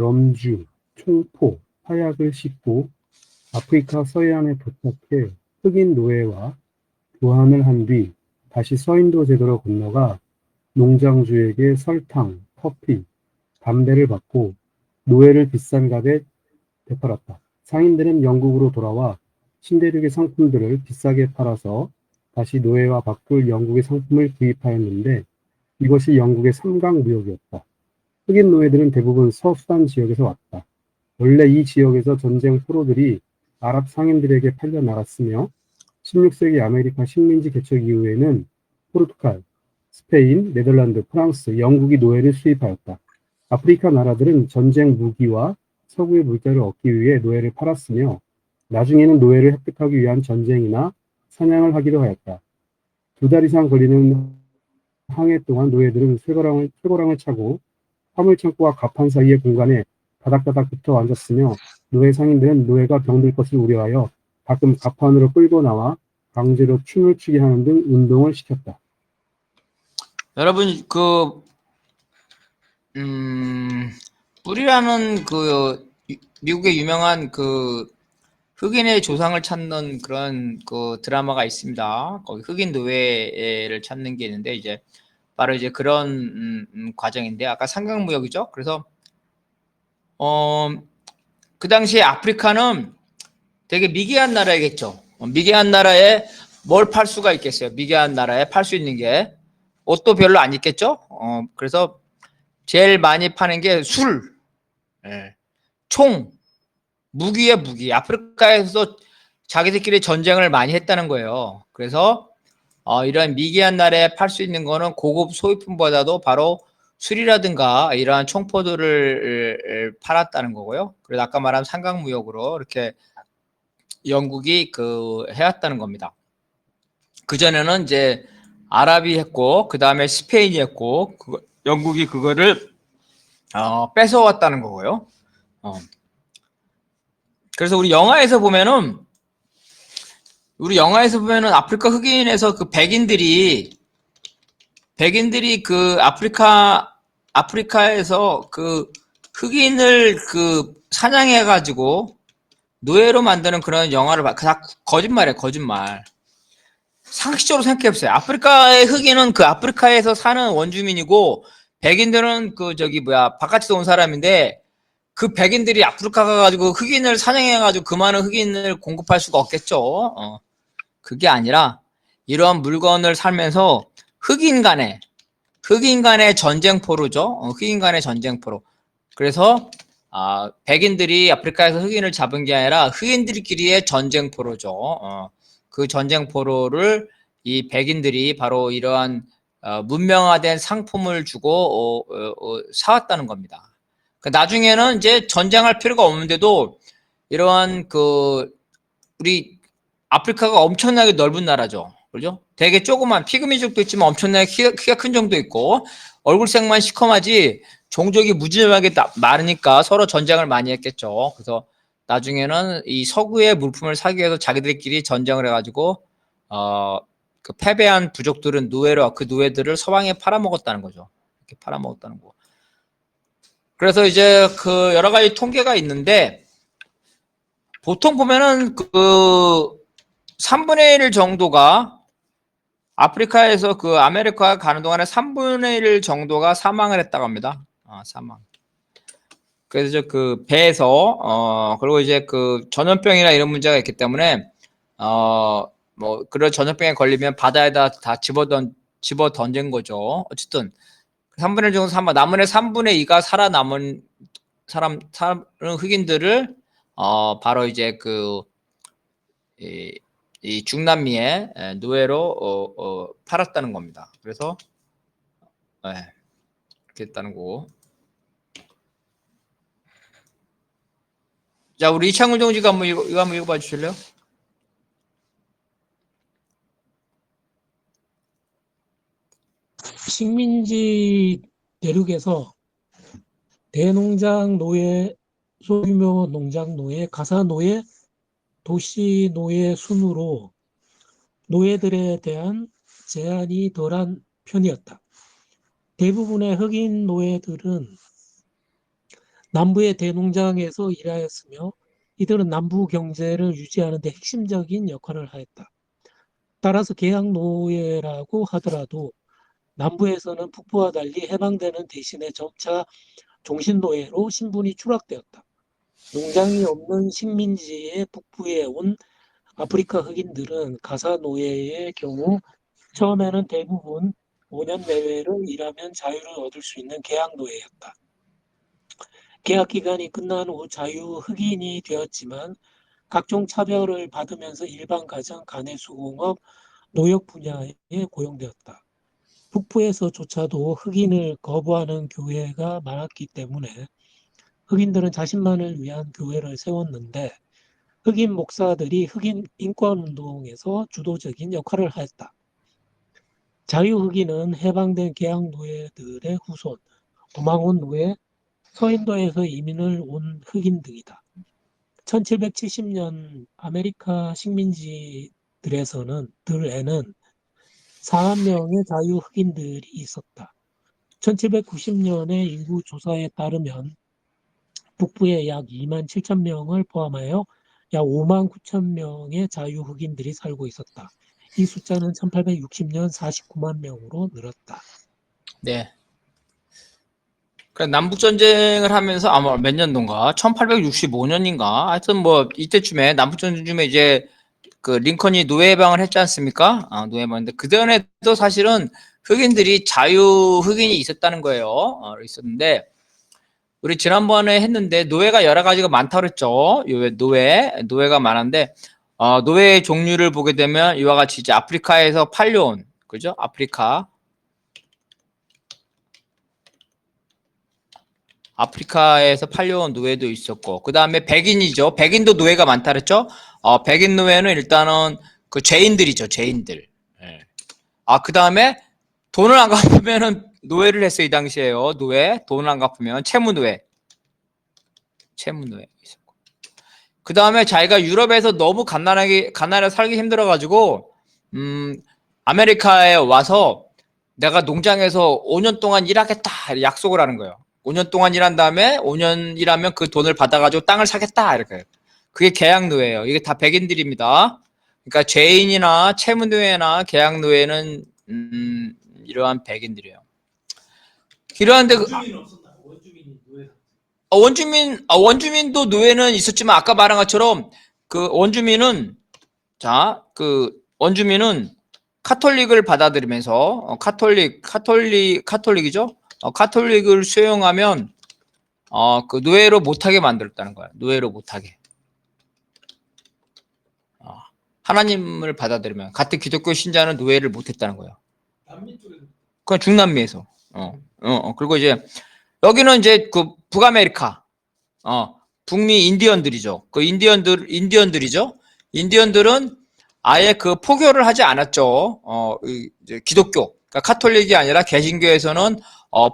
럼주, 총포, 화약을 싣고 아프리카 서해안에 도착해 흑인 노예와 교환을 한 뒤 다시 서인도 제도로 건너가 농장주에게 설탕, 커피, 담배를 받고 노예를 비싼 값에 되팔았다. 상인들은 영국으로 돌아와 신대륙의 상품들을 비싸게 팔아서 다시 노예와 바꿀 영국의 상품을 구입하였는데 이것이 영국의 삼강무역이었다. 흑인 노예들은 대부분 서수단 지역에서 왔다. 원래 이 지역에서 전쟁 포로들이 아랍 상인들에게 팔려 나갔으며 16세기 아메리카 식민지 개척 이후에는 포르투갈, 스페인, 네덜란드, 프랑스, 영국이 노예를 수입하였다. 아프리카 나라들은 전쟁 무기와 서구의 물자를 얻기 위해 노예를 팔았으며 나중에는 노예를 획득하기 위한 전쟁이나 사냥을 하기도 하였다. 2달 이상 걸리는 항해 동안 노예들은 쇠고랑을 차고 화물창고와 갑판 사이의 공간에 다닥다닥 붙어 앉았으며 노예 상인들은 노예가 병들 것을 우려하여 가끔 갑판으로 끌고 나와 강제로 춤을 추게 하는 등 운동을 시켰다. 여러분 뿌리라는 미국의 유명한 흑인의 조상을 찾는 그런 드라마가 있습니다. 거기 흑인 노예를 찾는 게 있는데 이제 바로 이제 그런 과정인데 아까 상강무역이죠. 그래서 그 당시에 아프리카는 되게 미개한 나라이겠죠. 미개한 나라에 뭘 팔 수가 있겠어요. 미개한 나라에 팔 수 있는 게 옷도 별로 안 있겠죠. 그래서 제일 많이 파는 게 술, 총, 무기에 무기. 아프리카에서 자기들끼리 전쟁을 많이 했다는 거예요. 그래서 이런 미개한 나라에 팔 수 있는 거는 고급 소비품보다도 바로 술이라든가 이러한 총포들을 팔았다는 거고요. 그래서 아까 말한 삼강무역으로 이렇게 영국이 해왔다는 겁니다. 그전에는 이제 아랍이 했고 그 다음에 스페인이 했고 영국이 그거를 뺏어왔다는 거고요. 그래서 우리 영화에서 보면은 아프리카 흑인에서 백인들이 아프리카에서 흑인을 사냥해가지고 노예로 만드는 그런 영화를 다 거짓말이에요, 거짓말. 상식적으로 생각해보세요. 아프리카의 흑인은 아프리카에서 사는 원주민이고, 백인들은 바깥에서 온 사람인데, 백인들이 아프리카 가가지고 흑인을 사냥해가지고 그 많은 흑인을 공급할 수가 없겠죠. 그게 아니라, 이런 물건을 살면서 흑인 간의 전쟁포로죠. 흑인 간의 전쟁포로. 그래서, 백인들이 아프리카에서 흑인을 잡은 게 아니라 흑인들끼리의 전쟁포로죠. 그 전쟁포로를 이 백인들이 바로 이러한 문명화된 상품을 주고 사왔다는 겁니다. 나중에는 이제 전쟁할 필요가 없는데도 이러한 우리 아프리카가 엄청나게 넓은 나라죠. 그죠? 되게 조그만 피그미족도 있지만 엄청나게 키가 큰 정도 있고 얼굴색만 시커하지 종족이 무지하게 많으니까 서로 전쟁을 많이 했겠죠. 그래서 나중에는 이 서구의 물품을 사기 위해서 자기들끼리 전쟁을 해가지고 패배한 부족들은 그 노예들을 서방에 팔아먹었다는 거죠. 이렇게 팔아먹었다는 거. 그래서 이제 여러 가지 통계가 있는데 보통 보면은 3분의 1 정도가 아프리카에서 아메리카 가는 동안에 3분의 1 정도가 사망을 했다고 합니다. 사망. 그래서 배에서 그리고 이제 전염병이나 이런 문제가 있기 때문에 뭐 그런 전염병에 걸리면 바다에다 다 집어 던진 거죠. 어쨌든 3분의 1 정도 남은 3분의 2가 살아남은 사는 흑인들을 바로 이제 이 중남미에 노예로 팔았다는 겁니다. 그래서 이렇게 했다는 거고. 자, 우리 이창훈 동지가 이거 한번 읽어봐 주실래요? 식민지 대륙에서 대농장 노예, 소규모 농장 노예, 가사 노예, 도시 노예 순으로 노예들에 대한 제한이 덜한 편이었다. 대부분의 흑인 노예들은 남부의 대농장에서 일하였으며 이들은 남부 경제를 유지하는 데 핵심적인 역할을 하였다. 따라서 계양노예라고 하더라도 남부에서는 북부와 달리 해방되는 대신에 점차 종신노예로 신분이 추락되었다. 농장이 없는 식민지의 북부에 온 아프리카 흑인들은 가사 노예의 경우 처음에는 대부분 5년 내외를 일하면 자유를 얻을 수 있는 계약 노예였다. 계약 기간이 끝난 후 자유 흑인이 되었지만 각종 차별을 받으면서 일반 가정, 가내수공업, 노역 분야에 고용되었다. 북부에서조차도 흑인을 거부하는 교회가 많았기 때문에 흑인들은 자신만을 위한 교회를 세웠는데 흑인 목사들이 흑인 인권운동에서 주도적인 역할을 하였다. 자유흑인은 해방된 계약 노예들의 후손, 도망온 노예, 서인도에서 이민을 온 흑인 등이다. 1770년 아메리카 식민지들에는 4만 명의 자유 흑인들이 있었다. 1790년의 인구 조사에 따르면 북부에 약 2만 7천 명을 포함하여 약 5만 9천 명의 자유 흑인들이 살고 있었다. 이 숫자는 1860년 49만 명으로 늘었다. 네. 그래, 남북전쟁을 하면서 아마 몇 년도인가? 1865년인가? 하여튼 뭐, 이때쯤에, 남북전쟁쯤에 이제, 그, 링컨이 노예해방을 했지 않습니까? 노예해방인데, 그전에도 사실은 흑인들이 자유 흑인이 있었다는 거예요. 있었는데, 우리 지난번에 했는데, 노예가 여러 가지가 많다고 그랬죠? 노예가 많은데, 노예의 종류를 보게 되면, 이와 같이 이제 아프리카에서 팔려온, 그죠? 아프리카에서 팔려온 노예도 있었고, 그 다음에 백인이죠. 백인도 노예가 많다 그랬죠? 백인 노예는 일단은 그 죄인들이죠, 죄인들. 예. 그 다음에 돈을 안 갚으면은 노예를 했어요, 이 당시에요. 돈을 안 갚으면 채무노예 있었고. 그 다음에 자기가 유럽에서 너무 가난하게 살기 힘들어가지고, 아메리카에 와서 내가 농장에서 5년 동안 일하겠다 약속을 하는 거예요. 5년 동안 일한 다음에 5년 일하면 그 돈을 받아가지고 땅을 사겠다 이렇게. 그게 계약노예예요. 이게 다 백인들입니다. 그러니까 죄인이나 채무노예나 계약노예는 이러한 백인들이에요. 이러한데 원주민도 노예는 있었지만 아까 말한 것처럼 그 원주민은 카톨릭을 받아들이면서 카톨릭이죠. 카톨릭을 수용하면 그 노예로 못하게 만들었다는 거야. 노예로 못하게. 하나님을 받아들이면 같은 기독교 신자는 노예를 못했다는 거예요. 그건 중남미에서. 그리고 이제 여기는 이제 그 북아메리카, 북미 인디언들이죠. 그 인디언들이죠. 인디언들은 아예 그 포교를 하지 않았죠. 이제 기독교, 그러니까 카톨릭이 아니라 개신교에서는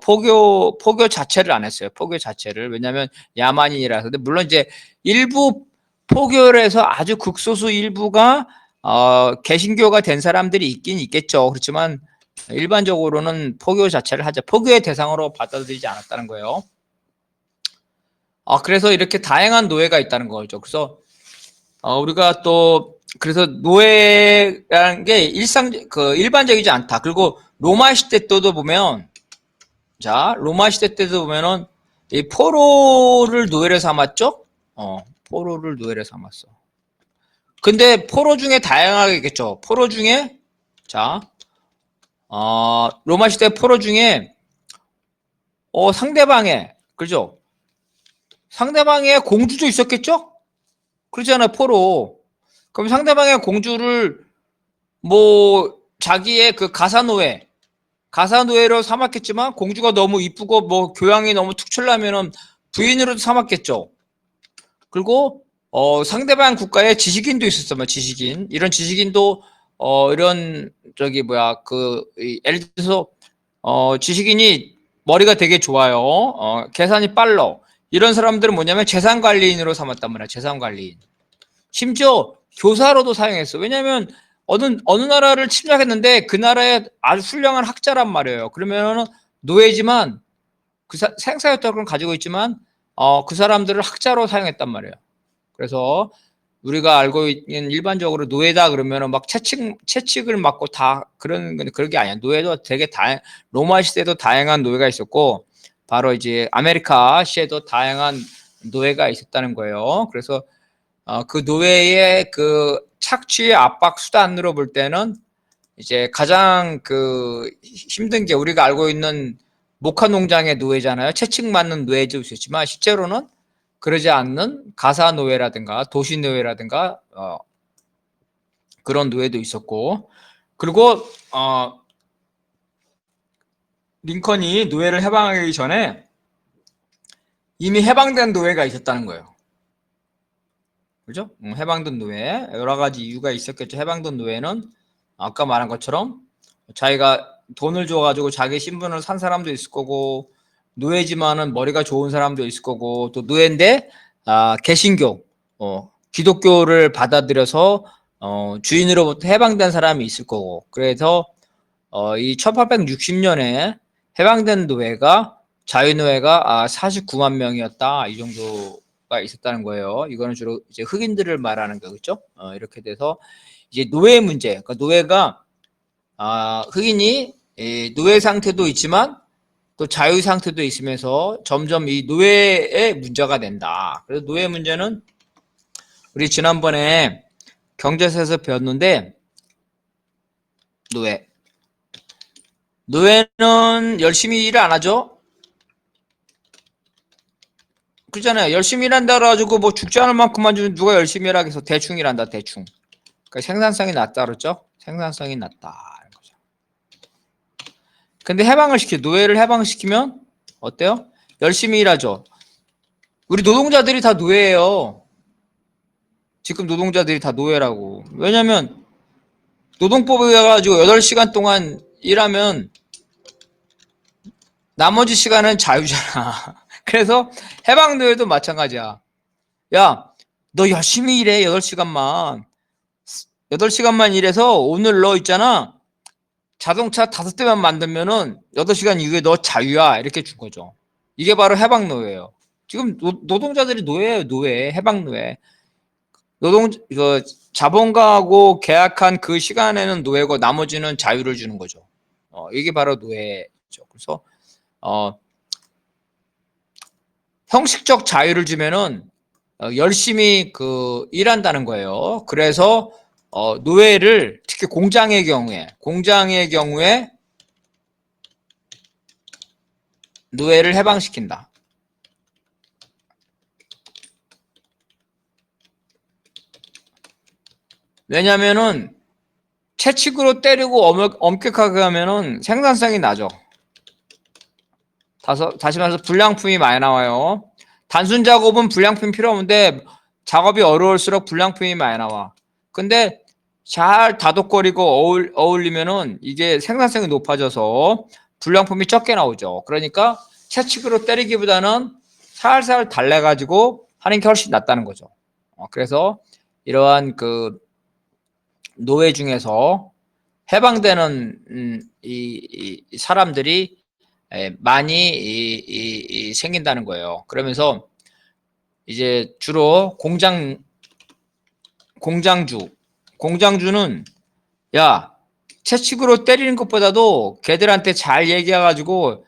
포교 자체를 안 했어요. 포교 자체를. 왜냐하면 야만인이라서. 근데 물론 이제 일부 포교를 해서 아주 극소수 일부가 개신교가 된 사람들이 있긴 있겠죠. 그렇지만 일반적으로는 포교 자체를 하죠. 포교의 대상으로 받아들이지 않았다는 거예요. 그래서 이렇게 다양한 노예가 있다는 거죠. 그래서 우리가 또 그래서 노예라는 게 일반적이지 않다. 그리고 로마 시대 때도 보면 로마 시대 때도 보면은 이 포로를 노예로 삼았죠. 포로를 노예로 삼았어. 근데 포로 중에 다양하게 있겠죠. 포로 중에 로마 시대 포로 중에 그죠? 상대방의 공주도 있었겠죠? 그러잖아요, 포로. 그럼 상대방의 공주를 뭐 자기의 그 가사노예로 삼았겠지만 공주가 너무 이쁘고 뭐 교양이 너무 특출나면은 부인으로도 삼았겠죠. 그리고 상대방 국가에 지식인도 있었어요. 지식인. 이런 지식인도 이런 예를 들어서 지식인이 머리가 되게 좋아요. 계산이 빨라. 이런 사람들은 뭐냐면 재산관리인으로 삼았단 말이야. 재산관리인. 심지어 교사로도 사용했어. 왜냐하면 어느 나라를 침략했는데 그 나라에 아주 훌륭한 학자란 말이에요. 그러면은 노예지만 그 생사효력을 가지고 있지만 그 사람들을 학자로 사용했단 말이에요. 그래서 우리가 알고 있는 일반적으로 노예다 그러면은 막 채찍을 맞고 다 그런 게 아니야. 노예도 되게 로마 시대도 다양한 노예가 있었고, 바로 이제 아메리카 시에도 다양한 노예가 있었다는 거예요. 그래서 그 노예의 그 착취의 압박 수단으로 볼 때는 이제 가장 그 힘든 게 우리가 알고 있는 목화 농장의 노예잖아요. 채찍 맞는 노예도 있었지만 실제로는 그러지 않는 가사 노예라든가 도시 노예라든가 그런 노예도 있었고, 그리고 링컨이 노예를 해방하기 전에 이미 해방된 노예가 있었다는 거예요. 그죠? 해방된 노예, 여러 가지 이유가 있었겠죠. 해방된 노예는 아까 말한 것처럼 자기가 돈을 줘가지고 자기 신분을 산 사람도 있을 거고, 노예지만은 머리가 좋은 사람도 있을 거고, 또 노예인데 개신교, 기독교를 받아들여서 주인으로부터 해방된 사람이 있을 거고, 그래서 이 1860년에 해방된 노예가 자유노예가 49만 명이었다, 이 정도가 있었다는 거예요. 이거는 주로 이제 흑인들을 말하는 거겠죠. 이렇게 돼서 이제 노예 문제, 그러니까 노예가 흑인이 노예 상태도 있지만 또 자유 상태도 있으면서 점점 이 노예의 문제가 된다. 그래서 노예 문제는 우리 지난번에 경제사에서 배웠는데, 노예는 열심히 일을 안 하죠. 그렇잖아요. 열심히 일한다 그래가지고 뭐 죽지 않을 만큼만 주면 누가 열심히 일하겠어. 대충 일한다, 대충. 그러니까 생산성이 낮다 그랬죠. 생산성이 낮다. 근데 노예를 해방시키면 어때요? 열심히 일하죠. 우리 노동자들이 다 노예예요. 지금 노동자들이 다 노예라고. 왜냐면 노동법에 가지고 8시간 동안 일하면 나머지 시간은 자유잖아. 그래서 해방 노예도 마찬가지야. 야, 너 열심히 일해. 8시간만 일해서 오늘 너 있잖아. 자동차 5대만 만들면은 8시간 이후에 너 자유야. 이렇게 준 거죠. 이게 바로 해방 노예예요. 지금 노동자들이 노예예요. 해방 노예. 자본가하고 계약한 그 시간에는 노예고 나머지는 자유를 주는 거죠. 이게 바로 노예죠. 그래서 형식적 자유를 주면은 열심히 일한다는 거예요. 그래서 노예를 특히 공장의 경우에 노예를 해방시킨다. 왜냐면은 채찍으로 때리고 엄격하게 하면은 생산성이 나죠. 다시 말해서 불량품이 많이 나와요. 단순 작업은 불량품이 필요 없는데 작업이 어려울수록 불량품이 많이 나와. 근데 잘 다독거리고 어울리면은 이게 생산성이 높아져서 불량품이 적게 나오죠. 그러니까 채찍으로 때리기보다는 살살 달래가지고 하는 게 훨씬 낫다는 거죠. 그래서 이러한 노예 중에서 해방되는 이 사람들이 많이 생긴다는 거예요. 그러면서 이제 주로 공장주는 야, 채찍으로 때리는 것보다도 걔들한테 잘 얘기해가지고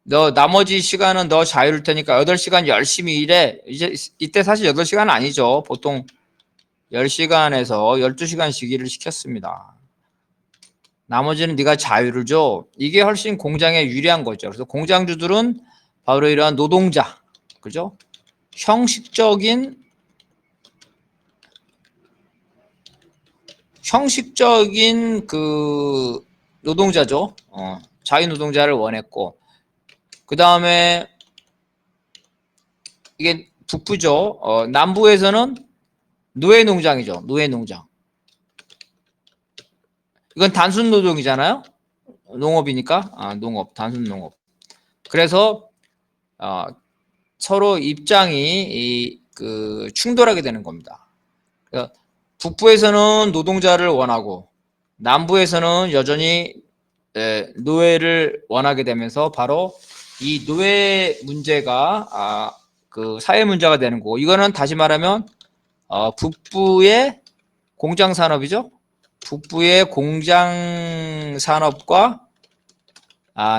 너 나머지 시간은 너 자유를 테니까 8시간 열심히 일해. 이때 사실 8시간은 아니죠. 보통 10시간에서 12시간씩 일을 시켰습니다. 나머지는 네가 자유를 줘. 이게 훨씬 공장에 유리한 거죠. 그래서 공장주들은 바로 이러한 노동자, 그죠? 형식적인 노동자죠. 자유 노동자를 원했고, 그 다음에 이게 북부죠. 남부에서는 노예 농장이죠. 노예 농장. 이건 단순 노동이잖아요. 농업이니까. 단순 농업. 그래서 서로 입장이 충돌하게 되는 겁니다. 그러니까 북부에서는 노동자를 원하고 남부에서는 여전히 노예를 원하게 되면서 바로 이 노예 문제가 그 사회 문제가 되는 거고, 이거는 다시 말하면 북부의 공장 산업이죠. 북부의 공장 산업과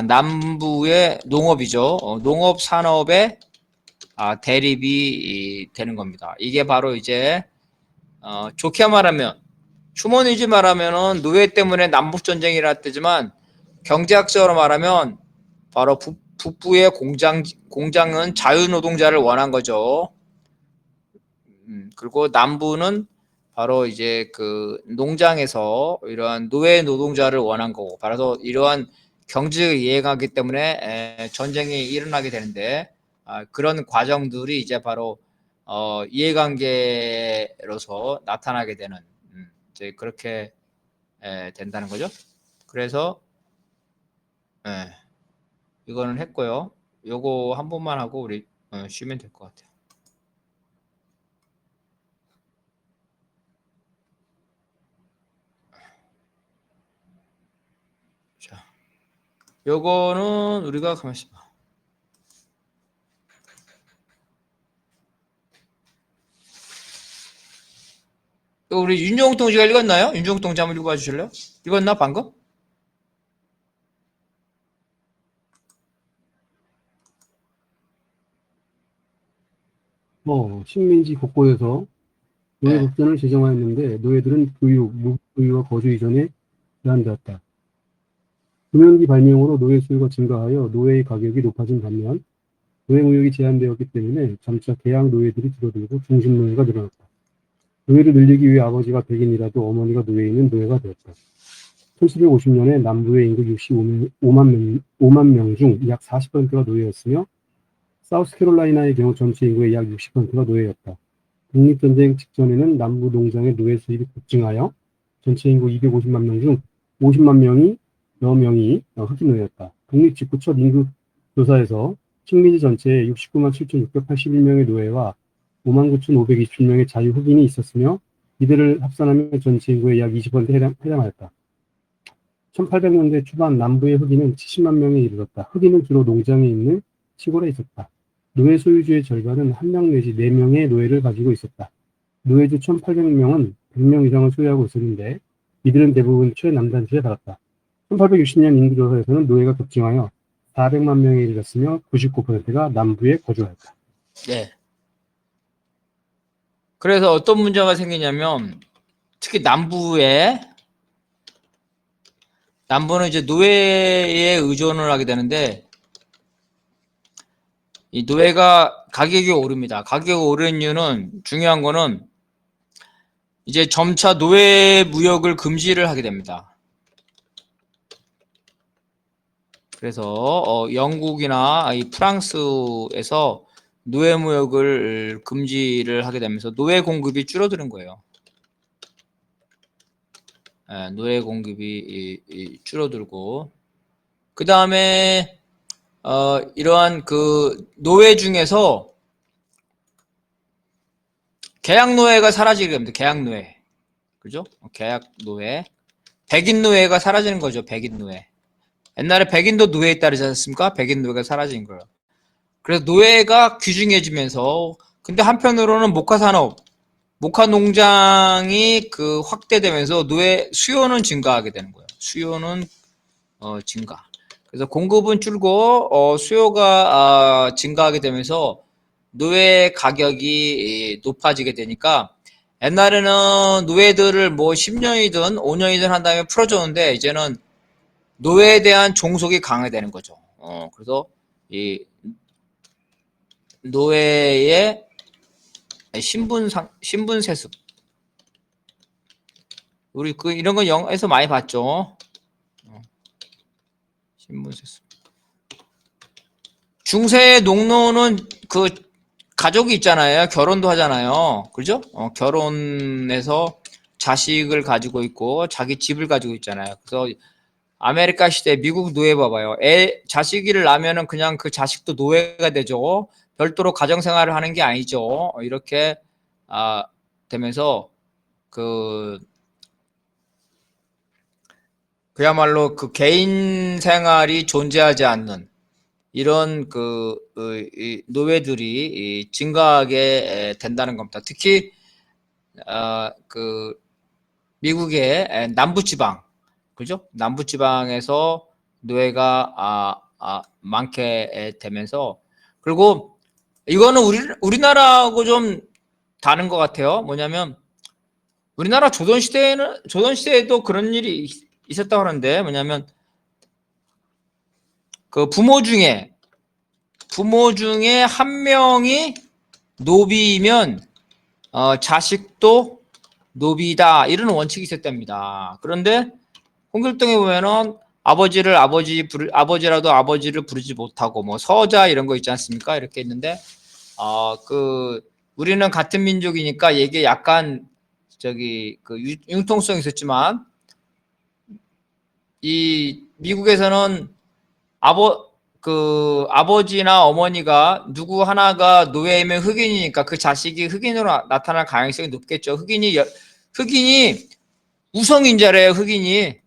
남부의 농업이죠. 농업 산업의 대립이 되는 겁니다. 이게 바로 이제 좋게 말하면 휴머니즘 말하면은 노예 때문에 남북 전쟁이라 뜨지만 경제학적으로 말하면 바로 북부의 공장은 자유노동자를 원한 거죠. 그리고 남부는 바로 이제 그 농장에서 이러한 노예 노동자를 원한 거고, 바로 이러한 경제가 이해가기 때문에 전쟁이 일어나게 되는데, 그런 과정들이 이제 바로 이해관계로서 나타나게 되는, 이제 그렇게 된다는 거죠. 그래서 이거는 했고요. 요거 한 번만 하고 우리 쉬면 될 것 같아요. 자, 요거는 우리가 가만히 있어봐. 또 우리 윤종통 씨가 읽었나요? 윤종통 씨 한번 읽어봐 주실래요? 읽었나 방금? 식민지 곳곳에서 노예 네. 법전을 제정하였는데 노예들은 교육, 무교육과 거주 이전에 제한되었다. 금연기 발명으로 노예 수요가 증가하여 노예의 가격이 높아진 반면 노예 무역이 제한되었기 때문에 점차 계약 노예들이 줄어들고 중심 노예가 늘어났다. 노예를 늘리기 위해 아버지가 백인이라도 어머니가 노예인은 노예가 되었다. 1750년에 남부의 인구 65만 명 중 약 40%가 노예였으며 사우스캐롤라이나의 경우 전체 인구의 약 60%가 노예였다. 독립전쟁 직전에는 남부 농장의 노예 수입이 급증하여 전체 인구 250만 명 중 50만 명이 흑인 노예였다. 독립 직후 첫 인구 조사에서 식민지 전체에 69만 7,681명의 노예와 59,527명의 자유 흑인이 있었으며 이들을 합산하면 전체 인구의 약 20%에 해당하였다. 1800년대 초반 남부의 흑인은 70만 명에 이르렀다. 흑인은 주로 농장에 있는 시골에 있었다. 노예 소유주의 절반은 1명 내지 4명의 노예를 가지고 있었다. 노예주 1800명은 100명 이상을 소유하고 있었는데 이들은 대부분 최남단지에 살았다. 1860년 인구조사에서는 노예가 급증하여 400만 명에 이르렀으며 99%가 남부에 거주하였다. 네. 그래서 어떤 문제가 생기냐면 특히 남부는 이제 노예에 의존을 하게 되는데 이 노예가 가격이 오릅니다. 가격이 오르는 이유는 중요한 거는 이제 점차 노예 무역을 금지를 하게 됩니다. 그래서 영국이나 이 프랑스에서 노예 무역을 금지를 하게 되면서 노예 공급이 줄어드는 거예요. 노예 공급이 줄어들고, 그 다음에 이러한 그 노예 중에서 계약 노예가 사라지게 됩니다. 계약 노예, 그죠? 계약 노예, 백인 노예가 사라지는 거죠. 백인 노예. 옛날에 백인도 노예에 따르지 않습니까? 백인 노예가 사라진 거예요. 그래서 노예가 귀중해지면서, 근데 한편으로는 목화 산업, 목화 농장이 그 확대되면서 노예 수요는 증가하게 되는 거예요. 수요는 증가. 그래서 공급은 줄고 수요가 증가하게 되면서 노예 가격이 높아지게 되니까, 옛날에는 노예들을 뭐 10년이든 5년이든 한 다음에 풀어줬는데 이제는 노예에 대한 종속이 강화되는 거죠. 그래서 이 노예의 신분 세습, 우리 이런 거 영화에서 많이 봤죠. 신분 세습. 중세 농노는 그 가족이 있잖아요. 결혼도 하잖아요. 그죠? 결혼해서 자식을 가지고 있고 자기 집을 가지고 있잖아요. 그래서 아메리카 시대 미국 노예 봐봐요. 자식을 낳으면은 그냥 그 자식도 노예가 되죠. 별도로 가정생활을 하는 게 아니죠. 이렇게 되면서 그야말로 그 개인 생활이 존재하지 않는 이런 이 노예들이 증가하게 된다는 겁니다. 특히 미국의 남부지방, 그죠? 남부지방에서 노예가 많게 되면서, 그리고 이거는 우리나라하고 좀 다른 것 같아요. 뭐냐면 우리나라 조선시대에도 그런 일이 있었다고 하는데, 뭐냐면 그 부모 중에 한 명이 노비이면 자식도 노비다, 이런 원칙이 있었답니다. 그런데 홍길동에 보면은 아버지라도 아버지를 부르지 못하고 뭐 서자 이런 거 있지 않습니까? 이렇게 있는데 우리는 같은 민족이니까 이게 약간 융통성이 있었지만, 이 미국에서는 아버지나 어머니가 누구 하나가 노예이면 흑인이니까 그 자식이 흑인으로 나타날 가능성이 높겠죠. 흑인이 우성인자래요. 흑인이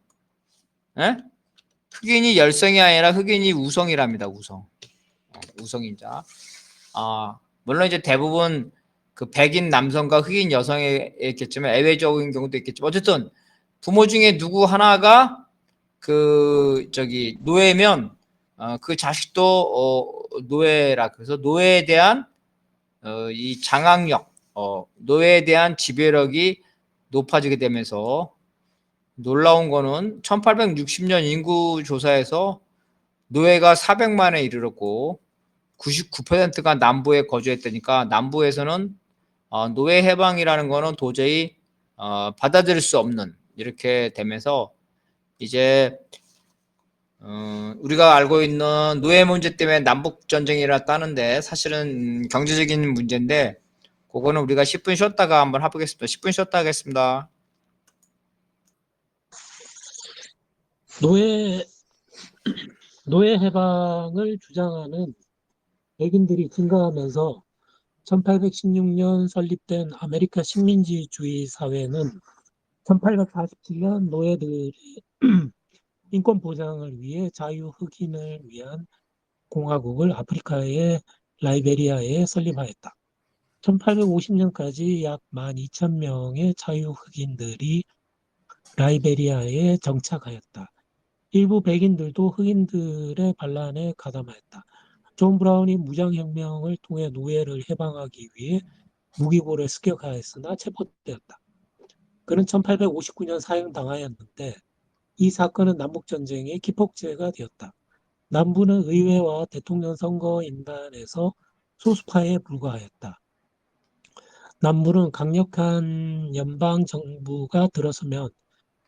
열성이 아니라 흑인이 우성이랍니다. 우성인자. 물론 이제 대부분 그 백인 남성과 흑인 여성에 있겠지만 예외적인 경우도 있겠지만, 어쨌든 부모 중에 누구 하나가 노예면 그 자식도 노예라. 그래서 노예에 대한 이 장악력, 노예에 대한 지배력이 높아지게 되면서, 놀라운 거는 1860년 인구 조사에서 노예가 400만에 이르렀고 99%가 남부에 거주했다니까, 남부에서는 노예 해방이라는 거는 도저히 받아들일 수 없는, 이렇게 되면서 이제 우리가 알고 있는 노예 문제 때문에 남북 전쟁이 일어났다는데, 사실은 경제적인 문제인데, 그거는 우리가 10분 쉬었다가 한번 해보겠습니다. 10분 쉬었다 하겠습니다. 노예 해방을 주장하는 백인들이 증가하면서 1816년 설립된 아메리카 식민지주의 사회는 1847년 노예들의 인권 보장을 위해 자유 흑인을 위한 공화국을 아프리카의 라이베리아에 설립하였다. 1850년까지 약 12,000명의 자유 흑인들이 라이베리아에 정착하였다. 일부 백인들도 흑인들의 반란에 가담하였다. 존 브라운이 무장혁명을 통해 노예를 해방하기 위해 무기고를 습격하였으나 체포되었다. 그는 1859년 사형당하였는데, 이 사건은 남북전쟁의 기폭제가 되었다. 남부는 의회와 대통령 선거 인단에서 소수파에 불과하였다. 남부는 강력한 연방정부가 들어서면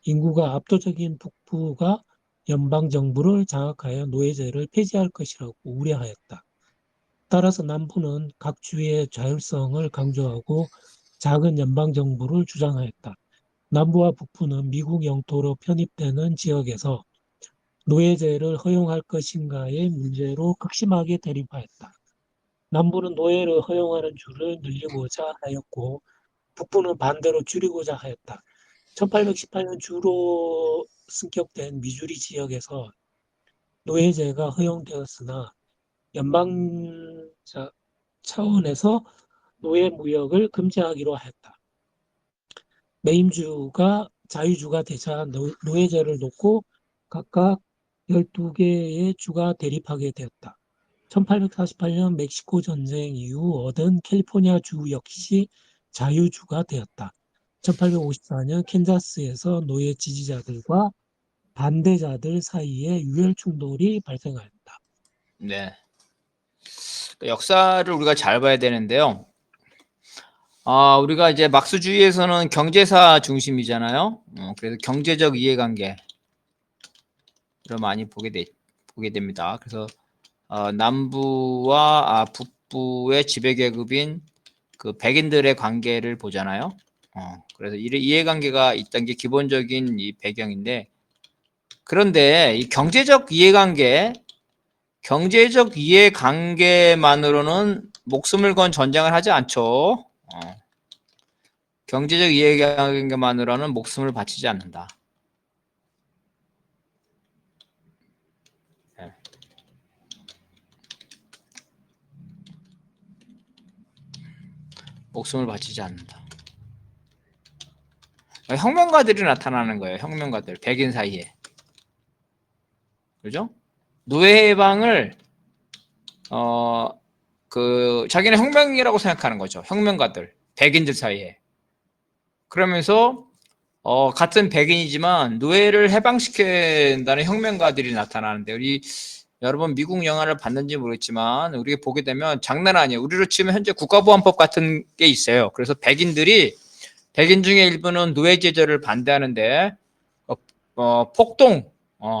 인구가 압도적인 북부가 연방정부를 장악하여 노예제를 폐지할 것이라고 우려하였다. 따라서 남부는 각 주의 자율성을 강조하고 작은 연방정부를 주장하였다. 남부와 북부는 미국 영토로 편입되는 지역에서 노예제를 허용할 것인가의 문제로 극심하게 대립하였다. 남부는 노예를 허용하는 줄을 늘리고자 하였고, 북부는 반대로 줄이고자 하였다. 1818년 주로 승격된 미주리 지역에서 노예제가 허용되었으나 연방 차원에서 노예 무역을 금지하기로 하였다. 메인주가 자유주가 되자 노예제를 놓고 각각 12개의 주가 대립하게 되었다. 1848년 멕시코 전쟁 이후 얻은 캘리포니아 주 역시 자유주가 되었다. 1854년 캔자스에서 노예 지지자들과 반대자들 사이에 유혈 충돌이 발생하였다. 네. 역사를 우리가 잘 봐야 되는데요. 우리가 이제 막스주의에서는 경제사 중심이잖아요. 그래서 경제적 이해관계를 많이 보게 됩니다. 그래서 남부와 북부의 지배계급인 그 백인들의 관계를 보잖아요. 그래서 이해관계가 있다는 게 기본적인 이 배경인데, 그런데 이 경제적 이해관계만으로는 목숨을 건 전쟁을 하지 않죠. 경제적 이해관계만으로는 목숨을 바치지 않는다. 목숨을 바치지 않는다. 혁명가들이 나타나는 거예요. 혁명가들 백인 사이에. 그죠? 노예 해방을 자기는 혁명이라고 생각하는 거죠. 혁명가들 백인들 사이에. 그러면서 같은 백인이지만 노예를 해방시킨다는 혁명가들이 나타나는데, 우리 여러분 미국 영화를 봤는지 모르겠지만 우리가 보게 되면 장난 아니에요. 우리로 치면 현재 국가보안법 같은 게 있어요. 그래서 백인 중에 일부는 노예 제도를 반대하는데 폭동,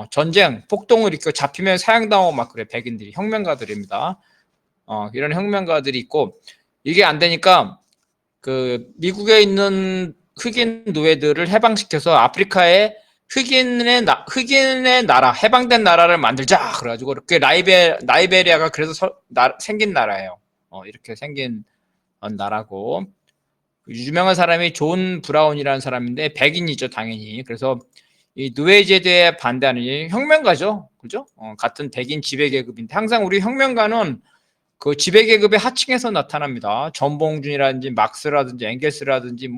전쟁, 폭동을 일으켜 잡히면 사형당하고 막 그래. 백인들이 혁명가들입니다. 이런 혁명가들이 있고, 이게 안 되니까 그 미국에 있는 흑인 노예들을 해방시켜서 아프리카에 흑인의 나라, 해방된 나라를 만들자. 그래가지고 이렇게 라이베리아가 그래서 생긴 나라예요. 이렇게 생긴 나라고. 유명한 사람이 존 브라운이라는 사람인데 백인이죠, 당연히. 그래서 이 노예제도에 반대하는 혁명가죠, 그죠? 같은 백인 지배계급인데, 항상 우리 혁명가는 그 지배계급의 하층에서 나타납니다. 전봉준이라든지 막스라든지 엥겔스라든지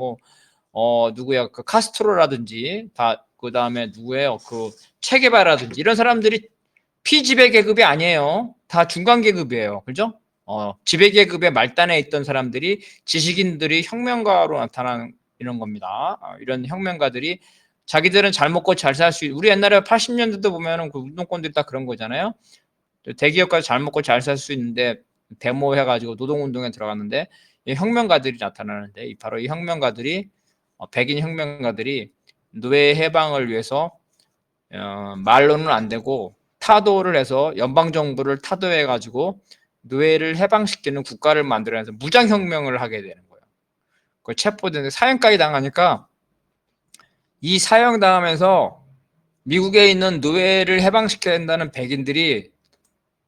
누구야, 그 카스트로라든지 그 다음에 누구예요, 그 체게바라든지 이런 사람들이 피지배계급이 아니에요. 다 중간계급이에요, 그죠? 지배계급의 말단에 있던 사람들이, 지식인들이 혁명가로 나타나는 이런 겁니다. 이런 혁명가들이 자기들은 잘 먹고 잘 살 수, 우리 옛날에 80년대도 보면은 그 운동권들이 다 그런 거잖아요. 대기업까지 잘 먹고 잘 살 수 있는데 데모해가지고 노동운동에 들어갔는데, 이 혁명가들이 나타나는데, 바로 이 혁명가들이 백인 혁명가들이 노예 해방을 위해서 말로는 안 되고 타도를 해서 연방정부를 타도해가지고 노예를 해방시키는 국가를 만들어내서 무장혁명을 하게 되는 거예요. 그 체포되는데 사형까지 당하니까, 이 사형당하면서 미국에 있는 노예를 해방시켜야 된다는 백인들이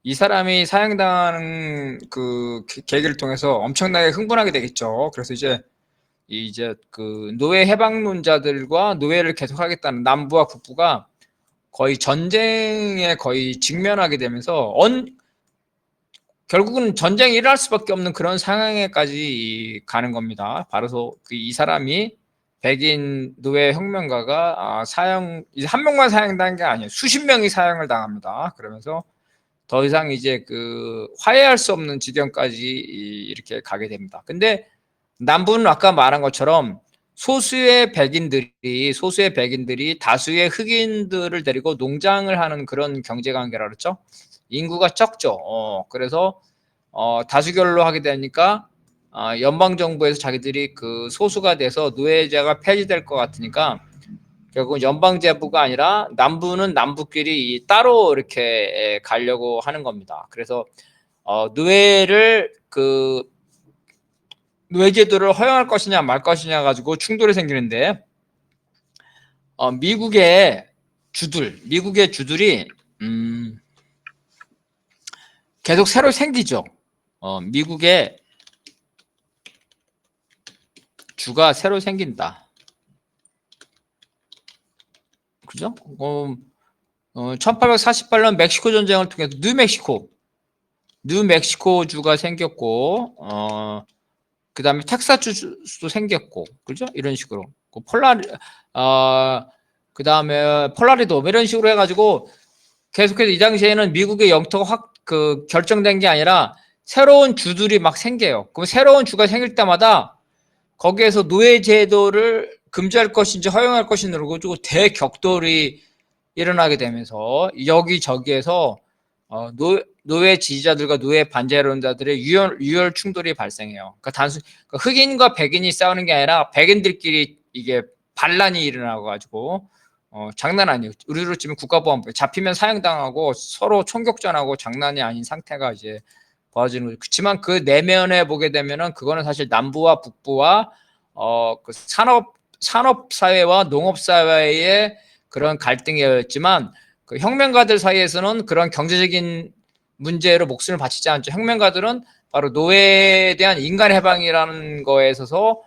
이 사람이 사형당하는 그 계기를 통해서 엄청나게 흥분하게 되겠죠. 그래서 이제 그 노예 해방론자들과 노예를 계속하겠다는 남부와 북부가 거의 전쟁에 거의 직면하게 되면서 결국은 전쟁이 일어날 수밖에 없는 그런 상황에까지 가는 겁니다. 바로 이 사람이, 백인 노예 혁명가가 이제 한 명만 사형당한 게 아니에요. 수십 명이 사형을 당합니다. 그러면서 더 이상 이제 그 화해할 수 없는 지경까지 이렇게 가게 됩니다. 근데 남부는 아까 말한 것처럼 소수의 백인들이 다수의 흑인들을 데리고 농장을 하는 그런 경제관계라 그랬죠. 인구가 적죠. 그래서 다수결로 하게 되니까 연방정부에서 자기들이 그 소수가 돼서 노예제가 폐지될 것 같으니까 결국 연방제부가 아니라 남부는 남부끼리 따로 이렇게 가려고 하는 겁니다. 그래서 노예제도를 허용할 것이냐 말 것이냐 가지고 충돌이 생기는데, 미국의 주들이 계속 새로 생기죠. 미국의 주가 새로 생긴다. 그죠? 1848년 멕시코 전쟁을 통해서 뉴멕시코 주가 생겼고, 그 다음에 텍사스주도 생겼고, 그죠? 이런 식으로. 그 다음에 폴라리도, 이런 식으로 해가지고 계속해서 이 당시에는 미국의 영토가 결정된 게 아니라 새로운 주들이 막 생겨요. 그럼 새로운 주가 생길 때마다 거기에서 노예 제도를 금지할 것인지 허용할 것인지 가지고 대격돌이 일어나게 되면서 여기저기에서 노예 지지자들과 노예 반대론자들의 유혈 충돌이 발생해요. 그러니까 흑인과 백인이 싸우는 게 아니라 백인들끼리 이게 반란이 일어나고 가지고 장난 아니에요. 우리로 치면 국가보안법 잡히면 사형당하고 서로 총격전하고 장난이 아닌 상태가 이제 벌어지는 거죠. 그렇지만 그 내면에 보게 되면은 그거는 사실 남부와 북부와 그 산업 사회와 농업 사회의 그런 갈등이었지만, 그 혁명가들 사이에서는 그런 경제적인 문제로 목숨을 바치지 않죠. 혁명가들은 바로 노예에 대한 인간 해방이라는 거에 있어서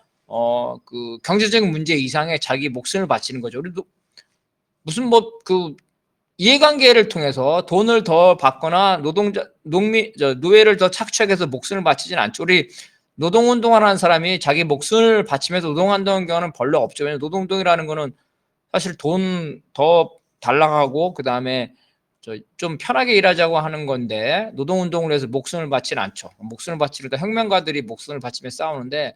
그 경제적인 문제 이상에 자기 목숨을 바치는 거죠. 우리도 무슨 이해관계를 통해서 돈을 더 받거나 노예를 더 착취해서 목숨을 바치지는 않죠. 우리 노동운동하는 사람이 자기 목숨을 바치면서 노동한다는 경우는 별로 없죠. 왜냐하면 노동운동이라는 거는 사실 돈 더 달라가고 그 다음에 좀 편하게 일하자고 하는 건데 노동운동을 해서 목숨을 바치는 않죠. 목숨을 바치려다 혁명가들이 목숨을 바치며 싸우는데